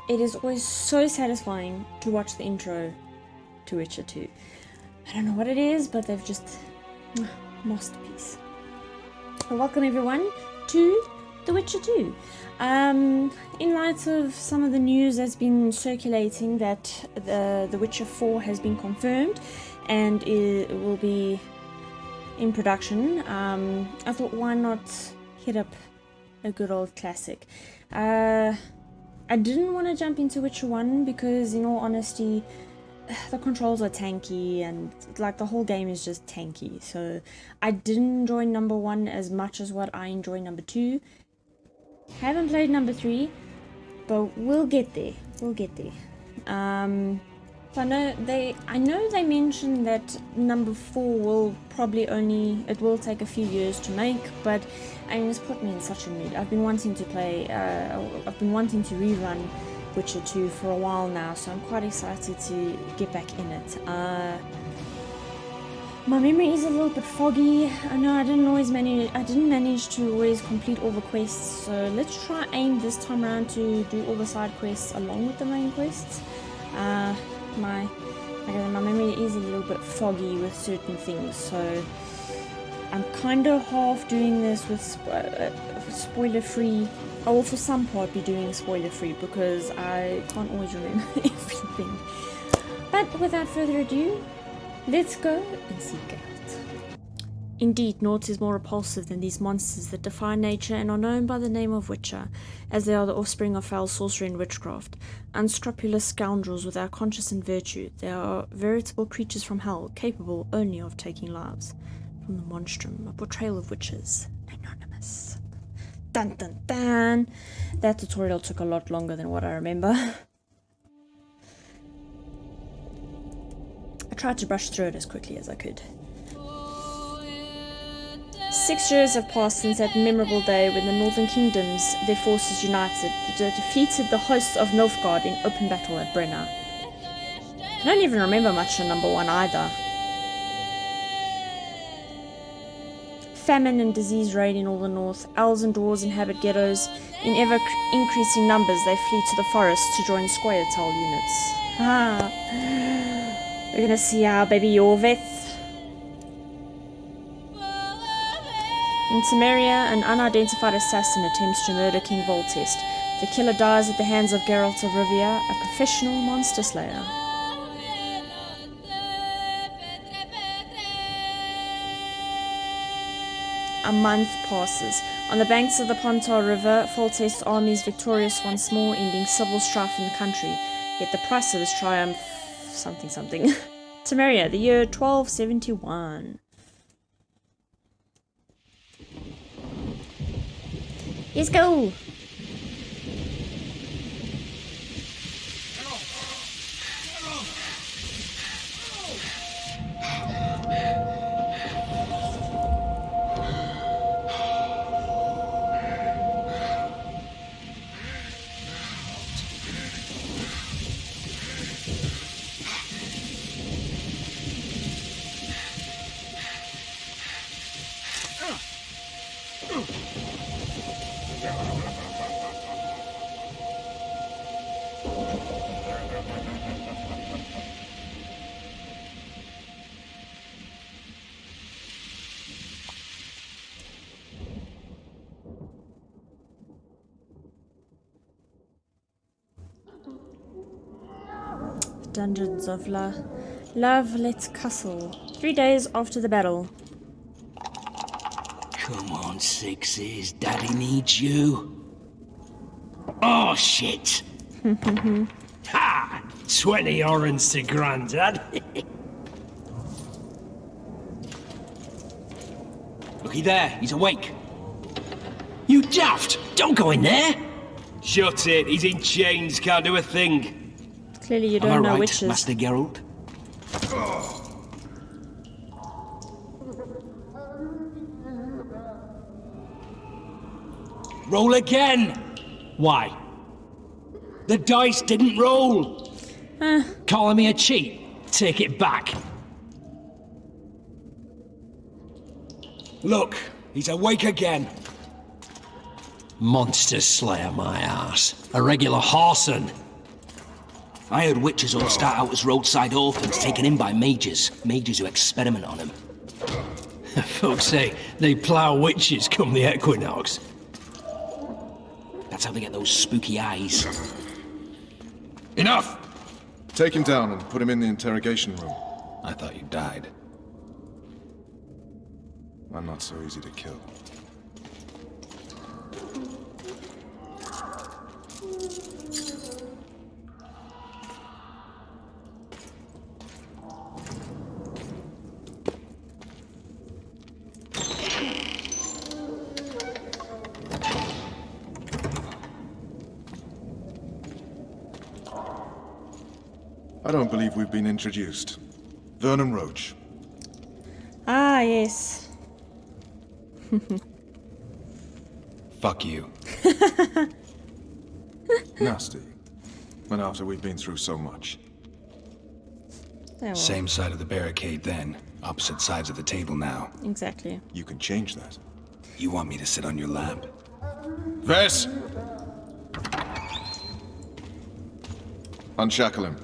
It is always so satisfying to watch the intro to Witcher 2. I don't know what it is, but they've just... masterpiece. Well, welcome everyone to The Witcher 2. In light of some of the news that's been circulating that The Witcher 4 has been confirmed and it will be in production, I thought why not hit up a good old classic. I didn't want to jump into Witcher 1 because, in all honesty, the controls are tanky and like the whole game is just tanky. So I didn't enjoy number 1 as much as what I enjoy number 2. Haven't played number 3, but we'll get there. We'll get there. So I know they mentioned that number 4 will probably it will take a few years to make, but I mean, it's put me in such a mood. I've been wanting to rerun Witcher 2 for a while now, so I'm quite excited to get back in it. My memory is a little bit foggy. I know I didn't manage to always complete all the quests, so let's try aim this time around to do all the side quests along with the main quests. My memory is a little bit foggy with certain things, so I'm kind of half doing this with spoiler-free. I will for some part be doing spoiler-free because I can't always remember everything. But without further ado, let's go and see Geralt. Indeed, naught is more repulsive than these monsters that defy nature and are known by the name of Witcher, as they are the offspring of foul sorcery and witchcraft. Unscrupulous scoundrels without conscience and virtue, they are veritable creatures from hell, capable only of taking lives. From the Monstrum, a portrayal of witches. Anonymous. Dun dun dun! That tutorial took a lot longer than what I remember. I tried to brush through it as quickly as I could. 6 years have passed since that memorable day when the Northern Kingdoms, their forces united, defeated the hosts of Nilfgaard in open battle at Brenna. I don't even remember much of number 1 either. Famine and disease reign in all the north. Elves and dwarves inhabit ghettos. In ever-increasing numbers, they flee to the forests to join Squaretel units. We're gonna see our baby Yorveth. In Temeria, an unidentified assassin attempts to murder King Voltest. The killer dies at the hands of Geralt of Rivia, a professional monster slayer. A month passes. On the banks of the Pontar River, Foltest's army is victorious once more, ending civil strife in the country. Yet the price of this triumph... something. Temeria, the year 1271. Let's go! Dungeons of Valette Castle. 3 days after the battle. Come on, Sixes. Daddy needs you. Oh, shit. Ha! 20 orens to Grandad. Looky there. He's awake. You daft! Don't go in there! Shut it. He's in chains. Can't do a thing. Clearly you don't know witches. Master Geralt? Roll again! Why? The dice didn't roll! Calling me a cheat? Take it back. Look, he's awake again. Monster slayer, my ass. A regular horson. I heard witches all start out as roadside orphans taken in by mages. Mages who experiment on them. Folks say they plough witches come the equinox. That's how they get those spooky eyes. Enough! Take him down and put him in the interrogation room. I thought you died. I'm not so easy to kill. I don't believe we've been introduced. Vernon Roach. Ah, yes. Fuck you. Nasty. And after we've been through so much. Yeah, well, Same side of the barricade then. Opposite sides of the table now. exactly. You can change that. You want me to sit on your lap? Vess! Unshackle him.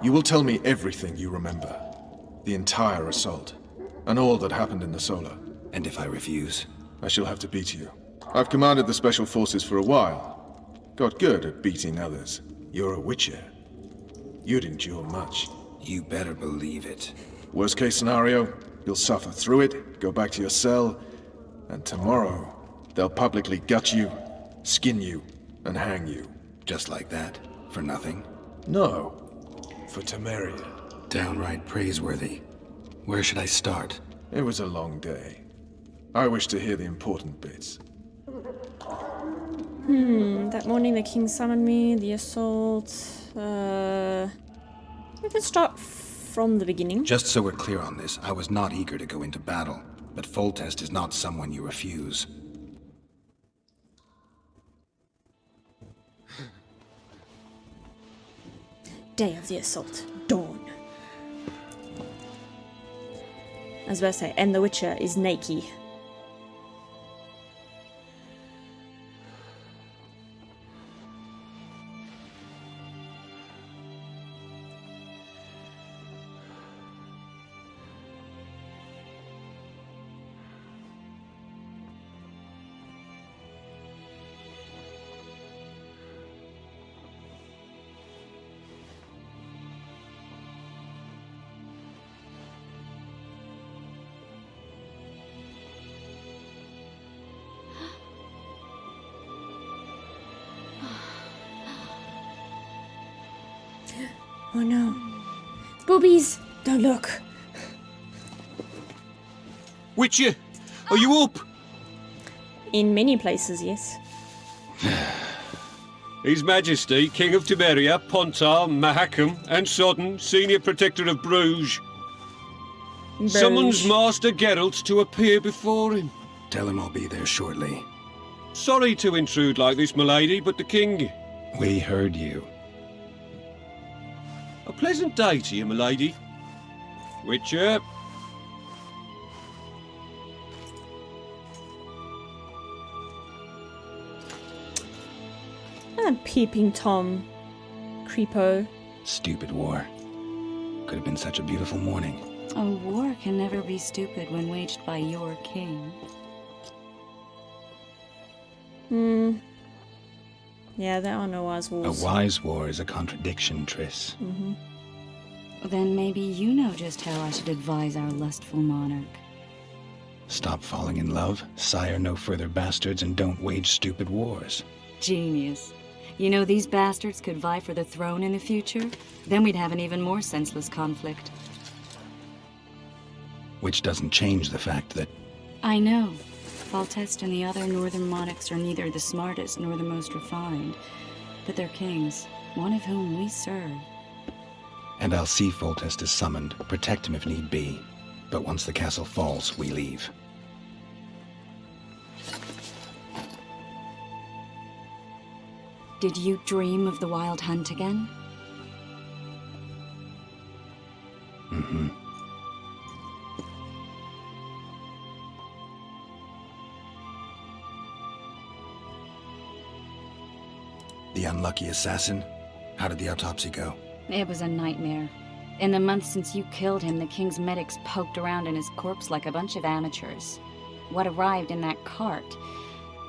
You will tell me everything you remember. The entire assault. And all that happened in the Solar. And if I refuse? I shall have to beat you. I've commanded the Special Forces for a while. Got good at beating others. You're a Witcher. You'd endure much. You better believe it. Worst case scenario, you'll suffer through it, go back to your cell, and tomorrow, they'll publicly gut you, skin you, and hang you. Just like that? For nothing? No. For Temeria. Downright praiseworthy. Where should I start? It was a long day. I wish to hear the important bits. That morning the king summoned me, the assault. We can start from the beginning. Just so we're clear on this, I was not eager to go into battle, but Foltest is not someone you refuse. Day of the assault. Dawn. I was about to say, and the Witcher is naked. Oh no. Boobies! Don't look. Witcher, are you up? In many places, yes. His Majesty, King of Temeria, Pontar, Mahakam, and Sodden, Senior Protector of Bruges, summons Master Geralt to appear before him. Tell him I'll be there shortly. Sorry to intrude like this, milady, but the king... We heard you. A pleasant day to you, milady. Witcher. Ah, peeping Tom. Creepo. Stupid war. Could have been such a beautiful morning. A war can never be stupid when waged by your king. Yeah, there are no wise A wars. wise war is a contradiction, Triss. Then maybe you know just how I should advise our lustful monarch. Stop falling in love, sire no further bastards, and don't wage stupid wars. Genius. You know, these bastards could vie for the throne in the future? Then we'd have an even more senseless conflict. Which doesn't change the fact that... I know. Foltest and the other northern monarchs are neither the smartest nor the most refined, but they're kings, one of whom we serve. And I'll see Foltest is summoned, protect him if need be. But once the castle falls, we leave. Did you dream of the wild hunt again? Mm-hmm. The unlucky assassin? How did the autopsy go? It was a nightmare. In the months since you killed him, the king's medics poked around in his corpse like a bunch of amateurs. What arrived in that cart?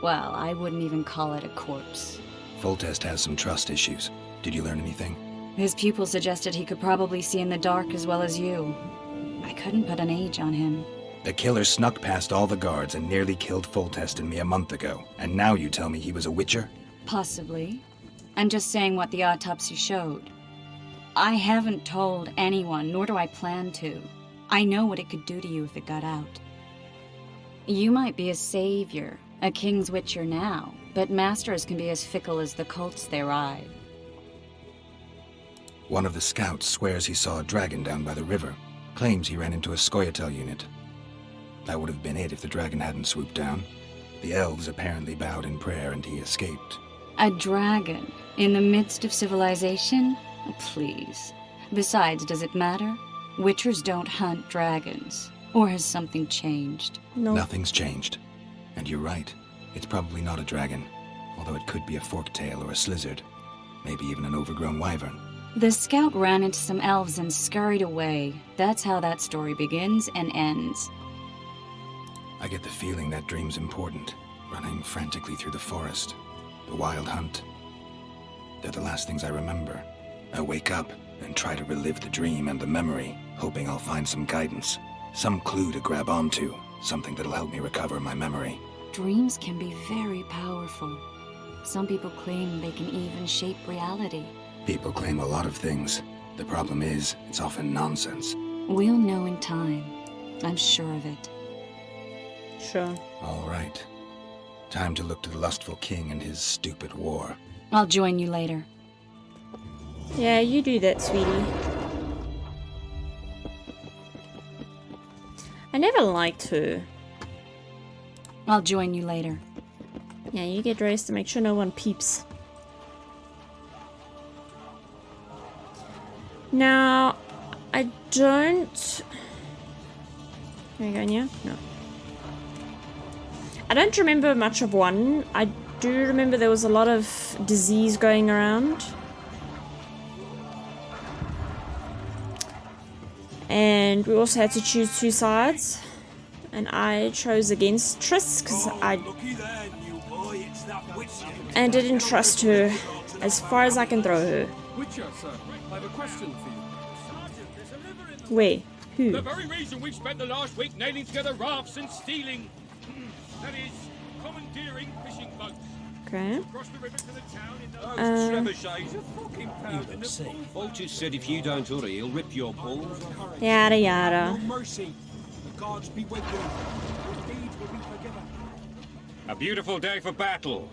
Well, I wouldn't even call it a corpse. Foltest has some trust issues. Did you learn anything? His pupil suggested he could probably see in the dark as well as you. I couldn't put an age on him. The killer snuck past all the guards and nearly killed Foltest and me a month ago. And now you tell me he was a witcher? Possibly. I'm just saying what the autopsy showed. I haven't told anyone, nor do I plan to. I know what it could do to you if it got out. You might be a savior, a king's witcher now, but masters can be as fickle as the cults they ride. One of the scouts swears he saw a dragon down by the river. Claims he ran into a Scoia'tael unit. That would have been it if the dragon hadn't swooped down. The elves apparently bowed in prayer and he escaped. A dragon? In the midst of civilization? Please. Besides, does it matter? Witchers don't hunt dragons. Or has something changed? No. Nothing's changed. And you're right. It's probably not a dragon. Although it could be a forktail or a slizzard. Maybe even an overgrown wyvern. The scout ran into some elves and scurried away. That's how that story begins and ends. I get the feeling that dream's important. Running frantically through the forest. The wild hunt. They're the last things I remember. I wake up and try to relive the dream and the memory, hoping I'll find some guidance. Some clue to grab onto. Something that'll help me recover my memory. Dreams can be very powerful. Some people claim they can even shape reality. People claim a lot of things. The problem is, it's often nonsense. We'll know in time. I'm sure of it. Sure. All right. Time to look to the lustful king and his stupid war. I'll join you later. Yeah, you do that, sweetie. I never liked her. I'll join you later. Yeah, you get dressed to make sure no one peeps. Now, I don't... Are you going here? No. I don't remember much of one. I do remember there was a lot of disease going around. And we also had to choose two sides. And I chose against Triss because I didn't trust her as far as I can throw her. Witcher, sir, I have a question for you. Where? Who? The very reason we've spent the last week nailing together rafts and stealing, that is, commandeering fishing boats. Okay. Across the river to the town in those trebuchets are fucking pound in the pool. Vulture said if you don't hurry, he'll rip your balls. Yada yada. Mercy. The gods be with you. Your deeds will be forgiven. A beautiful day for battle.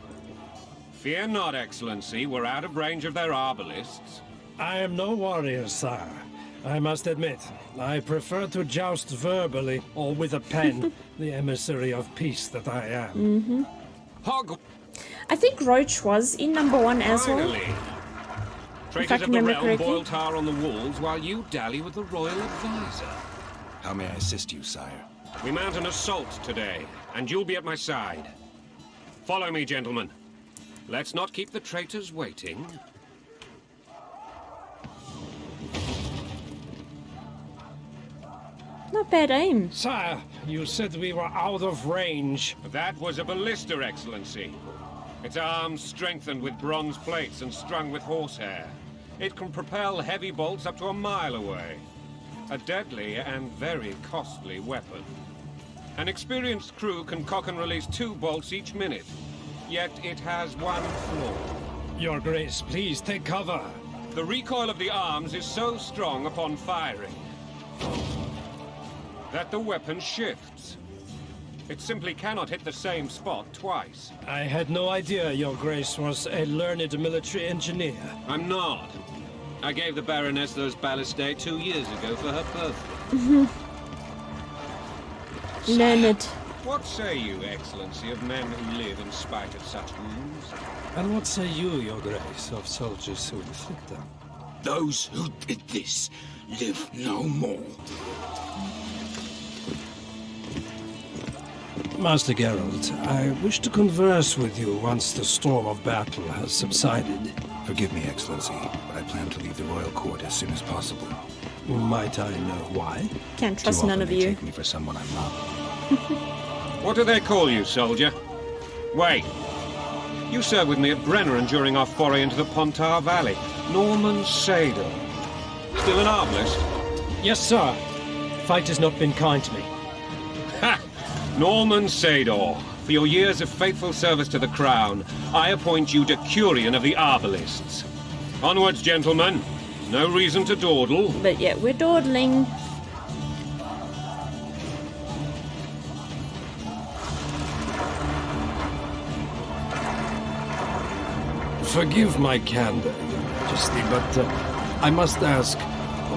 Fear not, Excellency. We're out of range of their arbalists. I am no warrior, sire. I must admit, I prefer to joust verbally or with a pen, the emissary of peace that I am. Hog. I think Roach was in #1 as well. Finally. If I Traitors can of the remember realm correctly. boil tar on the walls while you dally with the royal advisor. How may I assist you, sire? We mount an assault today, and you'll be at my side. Follow me, gentlemen. Let's not keep the traitors waiting. Not bad aim. Sire, you said we were out of range. That was a ballista, Excellency. Its arms strengthened with bronze plates and strung with horsehair. It can propel heavy bolts up to a mile away. A deadly and very costly weapon. An experienced crew can cock and release 2 bolts each minute. Yet it has one flaw. Your Grace, please take cover. The recoil of the arms is so strong upon firing that the weapon shifts. It simply cannot hit the same spot twice. I had no idea Your Grace was a learned military engineer. I'm not. I gave the Baroness those ballistae 2 years ago for her birthday. Learned. What say you, Excellency, of men who live in spite of such wounds? And what say you, Your Grace, of soldiers who inflict them? Those who did this live no more. Master Geralt, I wish to converse with you once the storm of battle has subsided. Forgive me, Excellency, but I plan to leave the royal court as soon as possible. Might I know why? Can't Too trust often none of they you. take me for someone I'm not. What do they call you, soldier? Wait. You served with me at Brenneran during our foray into the Pontar Valley. Norman Sador. Still an arbalist? Yes, sir. Fate has not been kind to me. Ha! Norman Sador. For your years of faithful service to the Crown, I appoint you Decurion of the Arbalists. Onwards, gentlemen. No reason to dawdle. But yet we're dawdling. Forgive my candor, Your Majesty, but I must ask,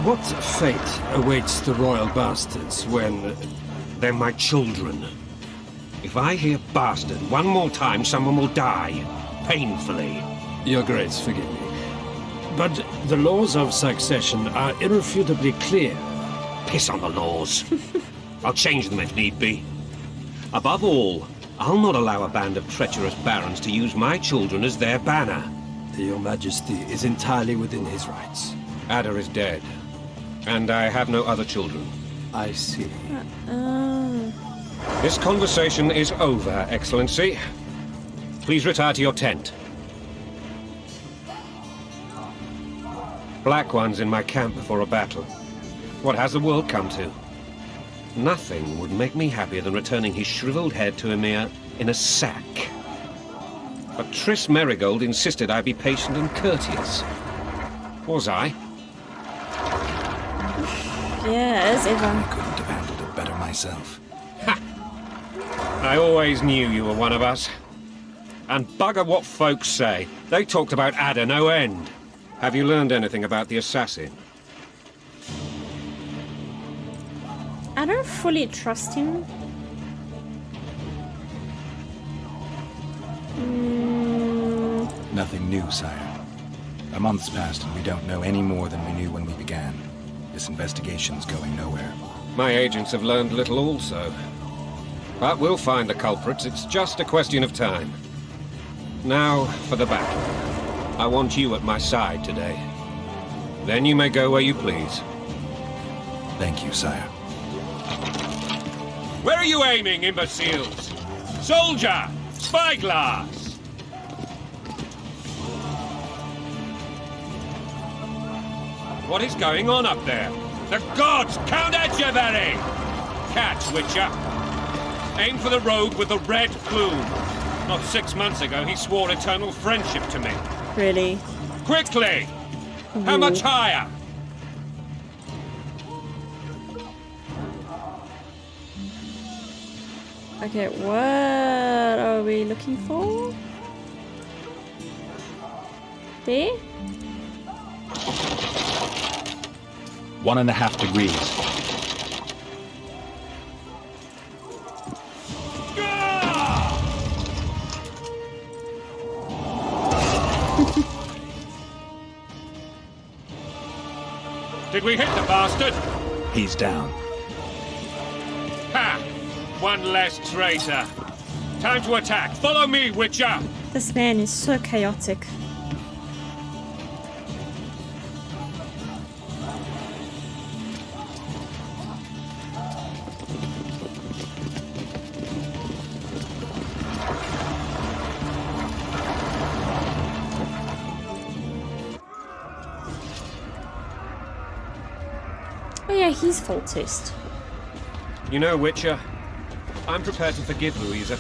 what fate awaits the royal bastards when... They're my children. If I hear bastard one more time, someone will die. Painfully. Your Grace, forgive me. But the laws of succession are irrefutably clear. Piss on the laws. I'll change them if need be. Above all, I'll not allow a band of treacherous barons to use my children as their banner. Your Majesty is entirely within his rights. Ada is dead, and I have no other children. I see. This conversation is over, Excellency. Please retire to your tent. Black ones in my camp before a battle. What has the world come to? Nothing would make me happier than returning his shriveled head to Emir in a sack. But Triss Merigold insisted I be patient and courteous. Was I? Yeah, as I ever. couldn't have handled it better myself. Ha! I always knew you were one of us. And bugger what folks say. They talked about Ada no end. Have you learned anything about the assassin? I don't fully trust him. Nothing new, sire. A month's passed and we don't know any more than we knew when we began. This investigation's going nowhere. My agents have learned little also. But we'll find the culprits. It's just a question of time. Now for the battle. I want you at my side today. Then you may go where you please. Thank you, sire. Where are you aiming, imbeciles? Soldier! Spyglass! What is going on up there? The gods! Count Edgeberry! Catch, Witcher! Aim for the rogue with the red plume. Not 6 months ago, he swore eternal friendship to me. Really? Quickly! How much higher? Okay, what are we looking for? There? 1.5 degrees. Did we hit the bastard? He's down. Ha! One less traitor. Time to attack. Follow me, Witcher! This man is so chaotic. Oh yeah, he's full test. You know, Witcher, I'm prepared to forgive Louisa.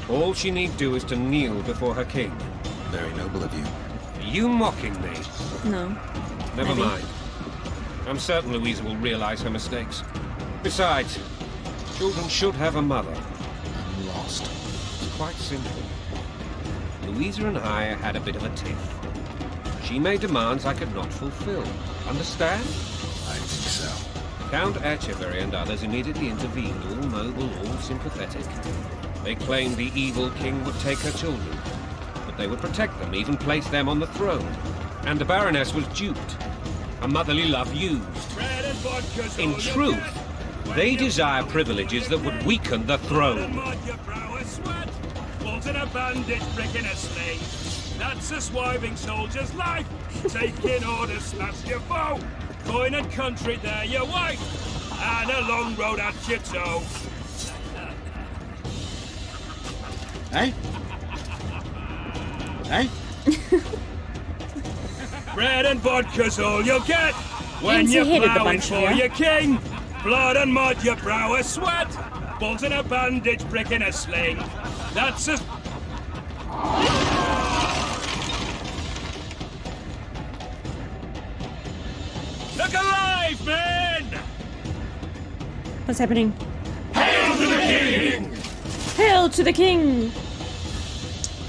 All she need do is to kneel before her king. Very noble of you. Are you mocking me? No. Never Maybe. mind. I'm certain Louisa will realize her mistakes. Besides, children should have a mother. I'm lost. It's quite simple. Louisa and I had a bit of a tiff. She made demands I could not fulfill. Understand? I think so. Count Echeverry and others immediately intervened, all noble, all sympathetic. They claimed the evil king would take her children, but they would protect them, even place them on the throne. And the Baroness was duped, her motherly love used. In truth, they desire privileges that would weaken the throne. In a bandage, brick in a sleigh. That's a swiving soldier's life. Taking orders, smash your foe. Coin and country, there your wife. And a long road at your toe. Hey? Hey? Bread and vodka's all you'll get when Yancy you're hated the plowing bunch of for you. your king. Blood and mud, your brow a sweat. Balls in a bandage, brick in a sling. That's a... Look alive, men! What's happening? Hail to the king! Hail to the king!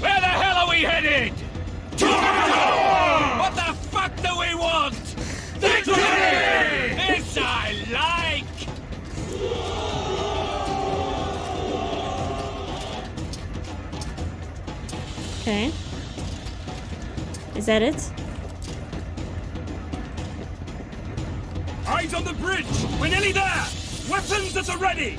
Where the hell are we headed? What the fuck do we want? Victory! This I like! Okay. Is that it? Eyes on the bridge! We're nearly there! Weapons at the ready!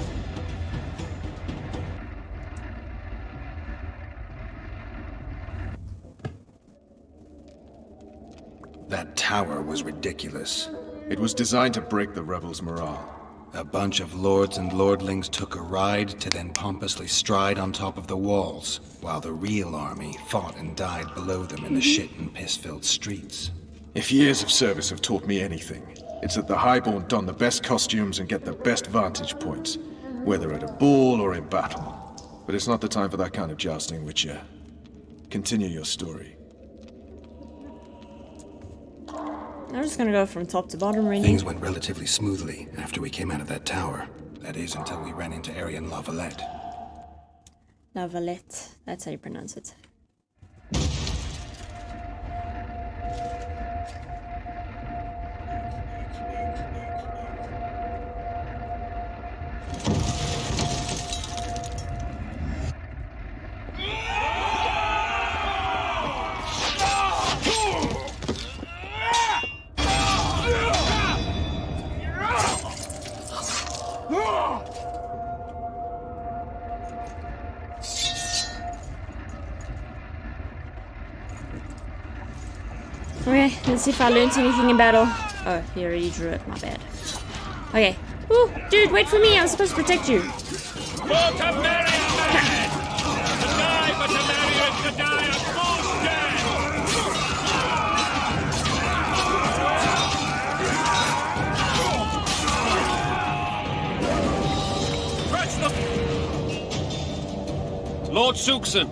That tower was ridiculous. It was designed to break the rebels' morale. A bunch of lords and lordlings took a ride to then pompously stride on top of the walls, while the real army fought and died below them in the shit and piss-filled streets. If years of service have taught me anything, it's that the Highborn don the best costumes and get the best vantage points, whether at a ball or in battle. But it's not the time for that kind of jousting, Witcher. Continue your story. I'm just gonna go from top to bottom, really. Things went relatively smoothly after we came out of that tower. That is, until we ran into Aryan La Valette. La Valette. That's how you pronounce it. Okay, let's see if I learned anything in battle. Oh, he already drew it, my bad. Okay. Ooh, dude, wait for me, I was supposed to protect you. For Temeria, man! To die for Temeria is to die a fool's death! Press the... Lord Suxon,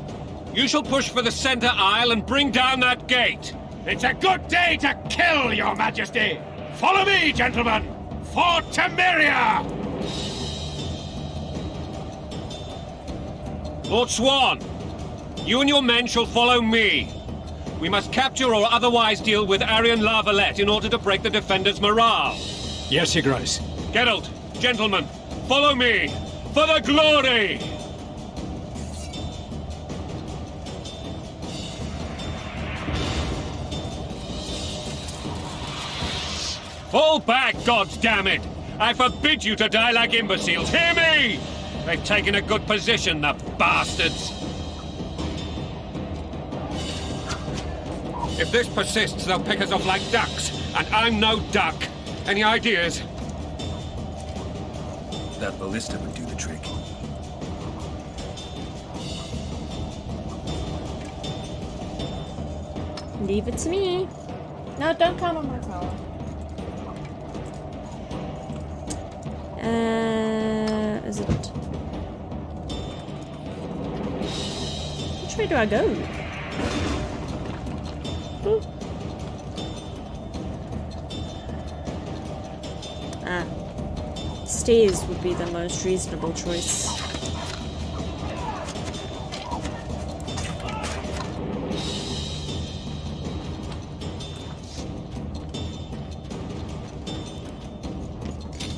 you shall push for the center aisle and bring down that gate. It's a good day to kill, your majesty! Follow me, gentlemen! For Temeria! Lord Swan, you and your men shall follow me. We must capture or otherwise deal with Aryan La Valette in order to break the defenders' morale. Yes, Your Grace. Geralt, gentlemen, follow me for the glory! Fall back, goddammit! I forbid you to die like imbeciles. Hear me! They've taken a good position, the bastards. If this persists, they'll pick us off like ducks, and I'm no duck. Any ideas? That ballista would do the trick. Leave it to me. No, don't come on my tower. Is it... Which way do I go? Ooh. Ah. Stairs would be the most reasonable choice.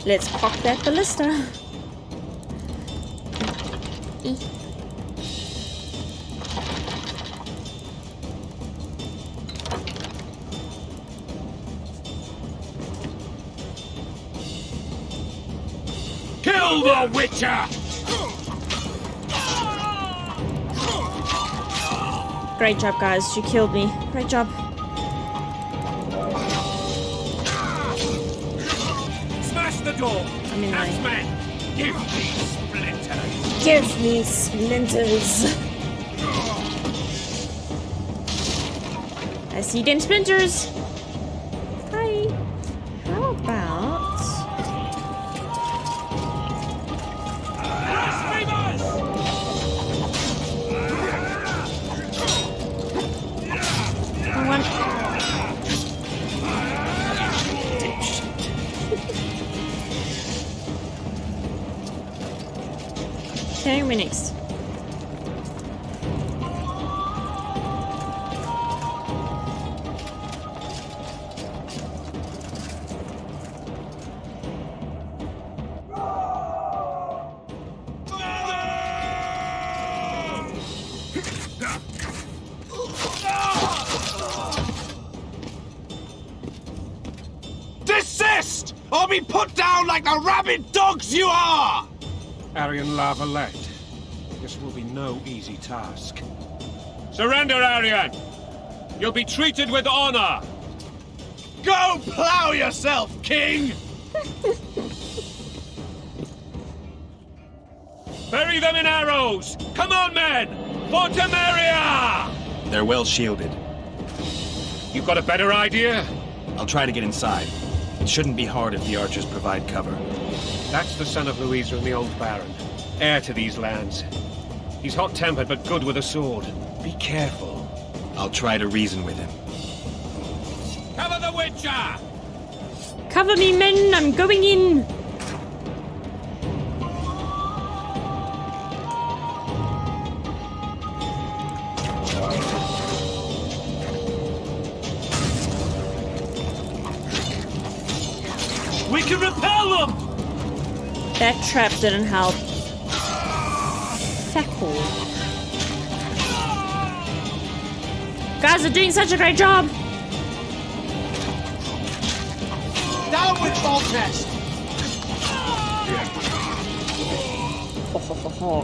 Let's pop that ballista. Kill the Witcher! Great job, guys. You killed me. Great job. Smash the door! I'm in line. Axeman, give me splinters! Give me splinters. I see them splinters. Hi. How about... One. Okay, we're next. Desist! Or be put down like the rabid dogs you are! Arian La Valette, this will be no easy task. Surrender, Arian! You'll be treated with honor! Go plow yourself, king! Bury them in arrows! Come on, men! For Temeria! They're well shielded. You got a better idea? I'll try to get inside. It shouldn't be hard if the archers provide cover. That's the son of Louisa and the old Baron. Heir to these lands. He's hot-tempered but good with a sword. Be careful. I'll try to reason with him. Cover the Witcher! Cover me, men! I'm going in! We can repel them! That trap didn't help. Feckle. Guys are doing such a great job! Down with Voltest!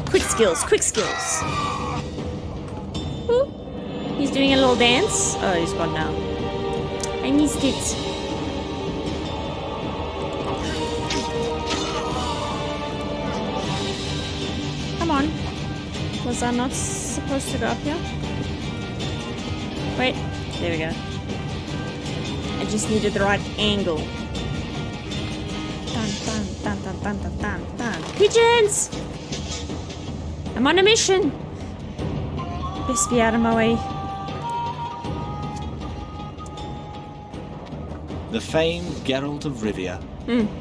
Quick skills, quick skills. Ooh. He's doing a little dance. Oh, he's gone now. I missed it. Come on. Was I not supposed to go up here? Wait. There we go. I just needed the right angle. Dun, dun, dun, dun, dun, dun, dun, dun. Pigeons! I'm on a mission. Best be out of my way. The famed Geralt of Rivia.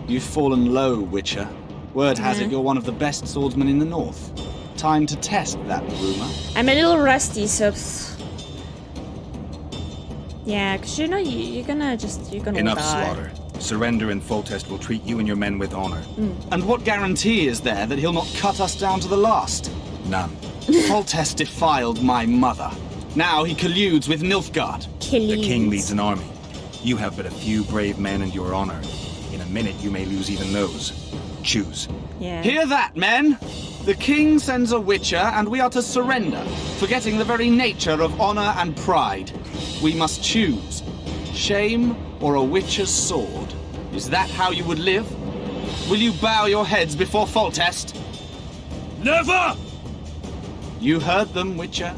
You've fallen low, Witcher. Word has it you're one of the best swordsmen in the north. Time to test that rumor. I'm a little rusty, so... Yeah, because you know, you're gonna Enough die. slaughter. Surrender and Foltest will treat you and your men with honor. And what guarantee is there that he'll not cut us down to the last? None. Foltest defiled my mother. Now he colludes with Nilfgaard. The king leads an army. You have but a few brave men and your honor. In a minute, you may lose even those. Choose. Yeah. Hear that, men? The king sends a witcher, and we are to surrender, forgetting the very nature of honor and pride. We must choose. Shame or a witcher's sword. Is that how you would live? Will you bow your heads before Foltest? Never! You heard them, Witcher.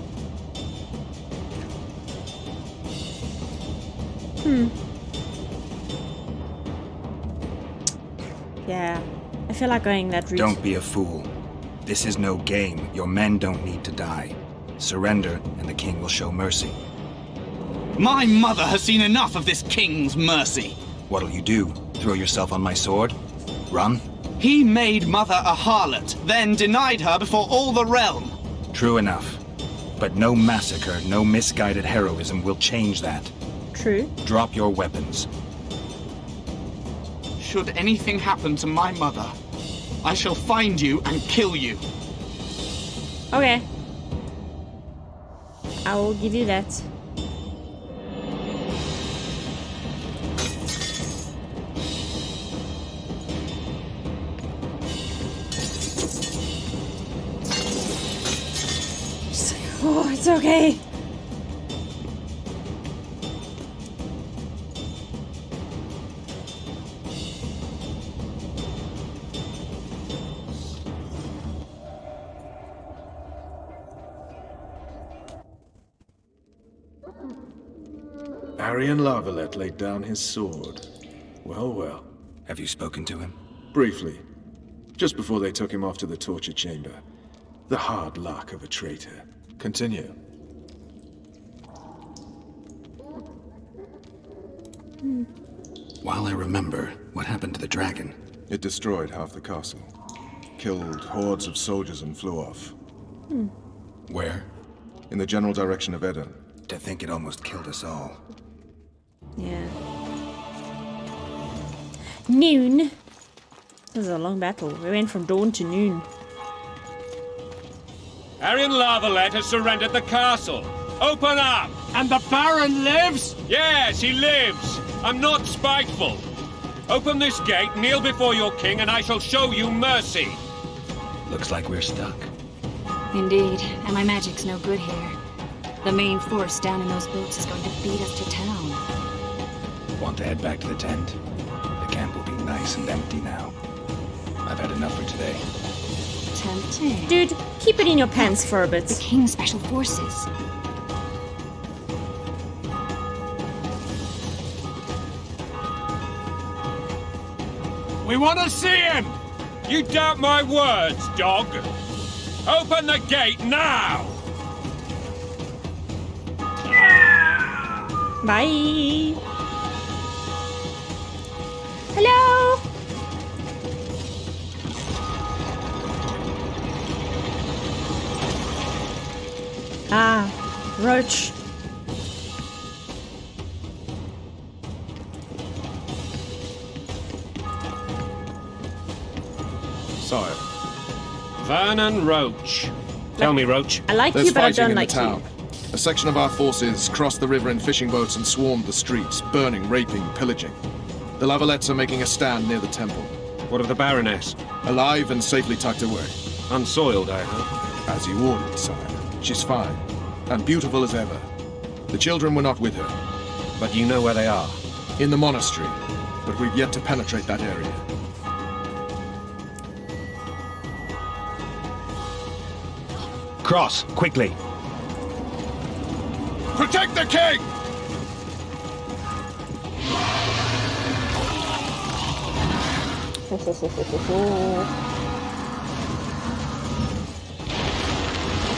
Yeah. I feel like going that route. Don't be a fool. This is no game. Your men don't need to die. Surrender, and the king will show mercy. My mother has seen enough of this king's mercy. What'll you do? Throw yourself on my sword? Run? He made mother a harlot, then denied her before all the realm. True enough. But no massacre, no misguided heroism will change that. True. Drop your weapons. should anything happen to my mother, I shall find you and kill you. Okay. I will give you that. Oh, it's okay. Arian Valette laid down his sword. Well, well. Have you spoken to him? Briefly. Just before they took him off to the torture chamber. The hard luck of a traitor. Continue. While I remember, what happened to the dragon? It destroyed half the castle. Killed hordes of soldiers and flew off. Where? In the general direction of Eden. To think it almost killed us all. Yeah. Noon. This is a long battle. We went from dawn to noon. Arian Valette has surrendered the castle. Open up! And the Baron lives? Yes, he lives. I'm not spiteful. Open this gate, kneel before your king, and I shall show you mercy. Looks like we're stuck. Indeed, and my magic's no good here. The main force down in those boats is going to beat us to town. Want to head back to the tent? The camp will be nice and empty now. I've had enough for today. Tempting. Dude, keep it in your pants for a bit. The King's Special Forces. We want to see him! You doubt my words, dog. Open the gate now! Bye. Hello. Ah, roach. Sire. Vernon Roach. Tell me, Roach. I like There's you, but I fighting don't in like the town. you. A section of our forces crossed the river in fishing boats and swarmed the streets, burning, raping, pillaging. The Lavalettes are making a stand near the temple. What of the Baroness? Alive and safely tucked away. Unsoiled, I hope. As you ordered, sire. She's fine. And beautiful as ever. The children were not with her. But you know where they are. In the monastery. But we've yet to penetrate that area. Cross, quickly. Protect the king!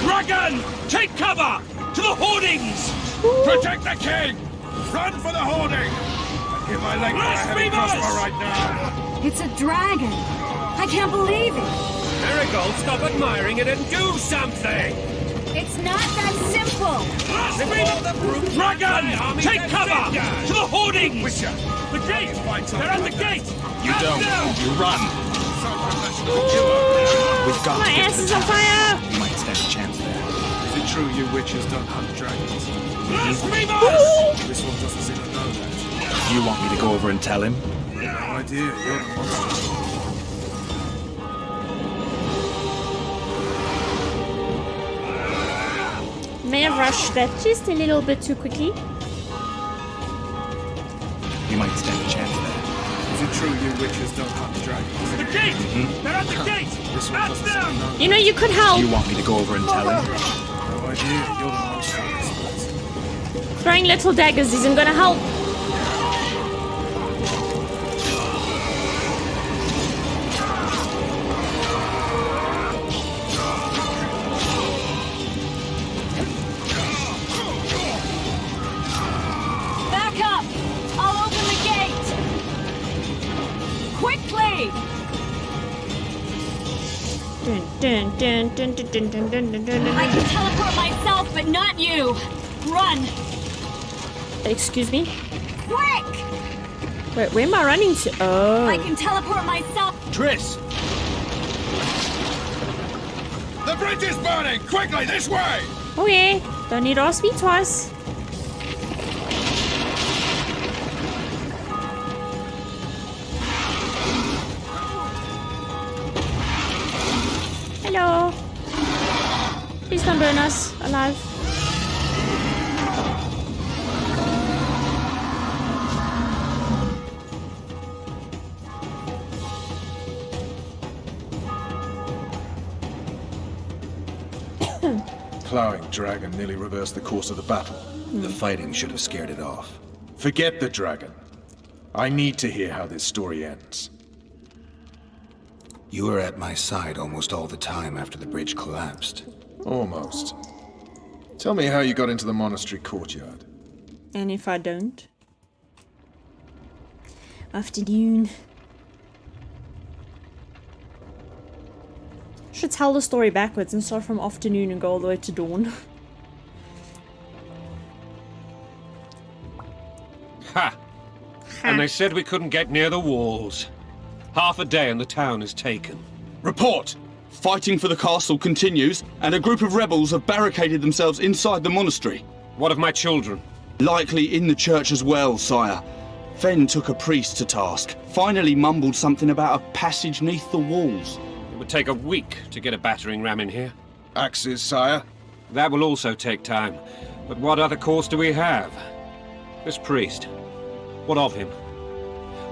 Dragon! Take cover! To the hoardings! Protect the king! Run for the hoarding! Give my leg a heavy crossbow right now. It's a dragon. I can't believe it. Marigold, stop admiring it and do something! It's not that simple. Dragon! Take cover! To the hoardings! The gate! They're at the gate! You don't. You run. We've got My to get ass to is the on town. fire. We might stand a chance there. Is it true you witches don't hunt dragons? Blasphemers! This one doesn't seem to know that. You want me to go over and tell him? No idea. You're the monster. May have rushed that just a little bit too quickly. We might stand a chance there. Is it true you witches don't hunt dragons? The gate! They're at the gate! This one At doesn't seem to them! know that. You know, you could help. You want me to go over and tell him? No idea. You're the monster expert. Throwing little daggers isn't gonna help. Back up! I'll open the gate! Quickly! Dun, dun, dun, dun, dun, dun, dun, dun, dun, I dun. can teleport myself, but not you! Run! Excuse me? Quick! Wait, where am I running to? Oh. I can teleport myself. Triss! The bridge is burning! Quickly, this way! Oh yeah, don't need to ask me twice. Hello. Please don't burn us alive. Plowing dragon nearly reversed the course of the battle. The fighting should have scared it off. Forget the dragon. I need to hear how this story ends. You were at my side almost all the time after the bridge collapsed. Almost. Tell me how you got into the monastery courtyard. And if I don't? Afternoon. Should tell the story backwards and start from afternoon and go all the way to dawn. Ha! And they said we couldn't get near the walls. Half a day and the town is taken. Report! Fighting for the castle continues, and a group of rebels have barricaded themselves inside the monastery. What of my children? Likely in the church as well, sire. Fen took a priest to task. Finally mumbled something about a passage neath the walls. It would take a week to get a battering ram in here. Axes, sire? That will also take time. But what other course do we have? This priest. What of him?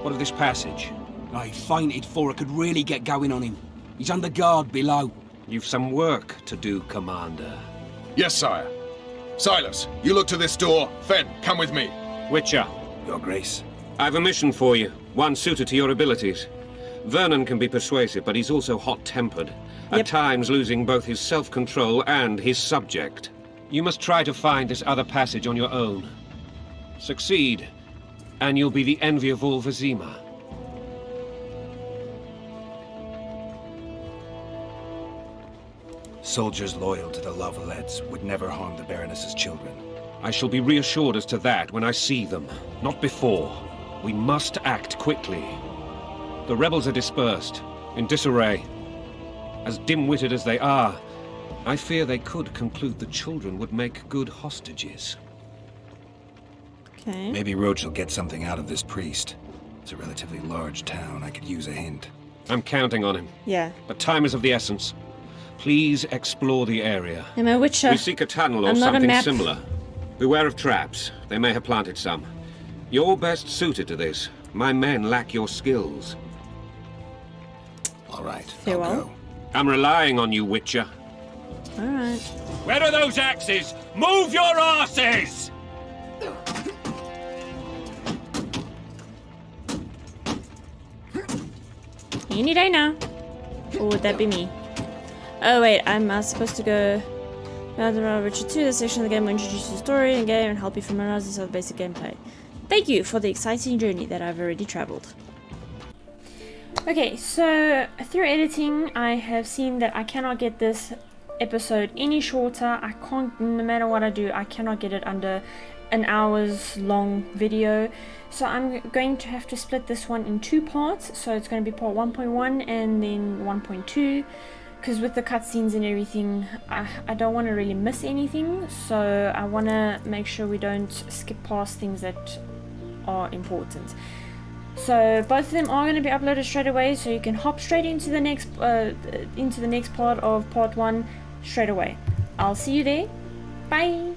What of this passage? I fainted before I could really get going on him. He's under guard below. You've some work to do, Commander. Yes, sire. Silas, you look to this door. Fen, come with me. Witcher, Your Grace. I've a mission for you. One suited to your abilities. Vernon can be persuasive, but he's also hot-tempered. At times losing both his self-control and his subject. You must try to find this other passage on your own. Succeed, and you'll be the envy of all Vizima. Soldiers loyal to the La Valettes would never harm the Baroness's children. I shall be reassured as to that when I see them, not before. We must act quickly. The rebels are dispersed, in disarray. As dim-witted as they are, I fear they could conclude the children would make good hostages. Okay. Maybe Roach will get something out of this priest. It's a relatively large town. I could use a hint. I'm counting on him, Yeah. but time is of the essence. Please explore the area. I'm a witcher. We seek a tunnel or I'm not a something map. similar. Beware of traps. They may have planted some. You're best suited to this. My men lack your skills. All right, Farewell. I'll go. I'm relying on you, Witcher. Alright. Where are those axes? Move your asses! Any day now. Or would that be me? Oh wait, I'm supposed to go Richard 2, the section of the game will introduce the story and game and help you familiarize yourself with basic gameplay. Thank you for the exciting journey that I've already traveled. Okay, so through editing I have seen that I cannot get this episode any shorter. I can't, no matter what I do, I cannot get it under an hour's long video. So I'm going to have to split this one in two parts. So it's going to be part 1.1 and then 1.2. Because with the cutscenes and everything, I don't want to really miss anything. So I want to make sure we don't skip past things that are important. So both of them are going to be uploaded straight away. So you can hop straight into the next part of part 1 straight away. I'll see you there. Bye.